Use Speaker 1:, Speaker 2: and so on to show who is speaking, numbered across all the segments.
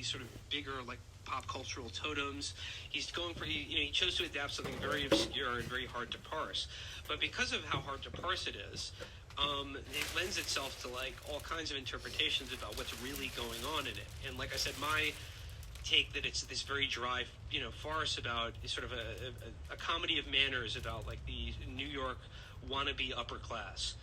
Speaker 1: these sort of bigger like pop cultural totems. He's going for he chose to adapt something very obscure and very hard to parse, but because of how hard to parse it is, it lends itself to like all kinds of interpretations about what's really going on in it. And like I said, my take that it's this very dry, farce about sort of a comedy of manners about like the New York wannabe upper class,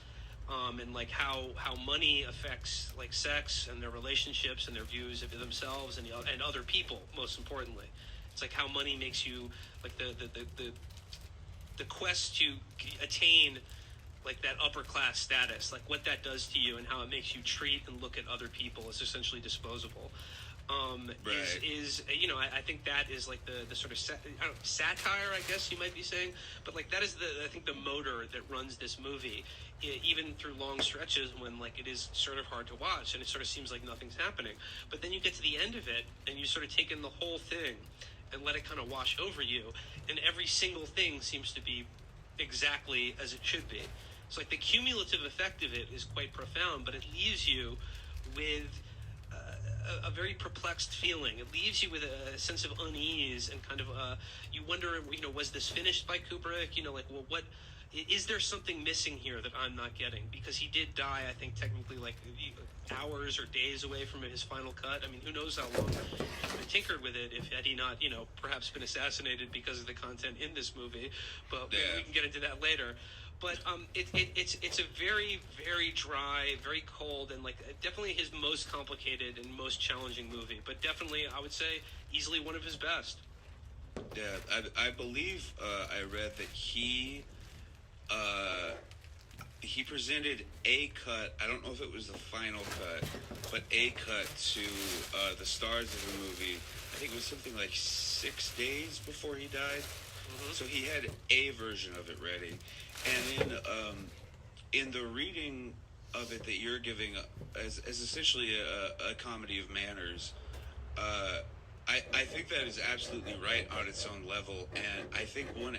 Speaker 1: and like how money affects like sex and their relationships and their views of themselves and other people. Most importantly, it's like how money makes you like the quest to attain like that upper class status, like what that does to you and how it makes you treat and look at other people as essentially disposable.
Speaker 2: Right.
Speaker 1: I think that is like the sort of satire, I guess you might be saying, but like that is I think the motor that runs this movie, even through long stretches when like it is sort of hard to watch and it sort of seems like nothing's happening. But then you get to the end of it and you sort of take in the whole thing and let it kind of wash over you, and every single thing seems to be exactly as it should be. So like the cumulative effect of it is quite profound, but it leaves you with a very perplexed feeling. It leaves you with a sense of unease and kind of you wonder, was this finished by Kubrick? Well, what is there something missing here that I'm not getting? Because he did die, I think, technically like hours or days away from his final cut. I mean, who knows how long he's been tinkered with it, had he not, perhaps been assassinated because of the content in this movie. But
Speaker 2: yeah.
Speaker 1: We can get into that later. But it's a very, very dry, very cold, and like definitely his most complicated and most challenging movie. But definitely, I would say, easily one of his best.
Speaker 2: Yeah, I believe I read that he presented a cut. I don't know if it was the final cut, but a cut to the stars of the movie. I think it was something like 6 days before he died.
Speaker 1: Mm-hmm.
Speaker 2: So he had a version of it ready. And in the reading of it that you're giving as essentially a comedy of manners, I think that is absolutely right on its own level. And I think one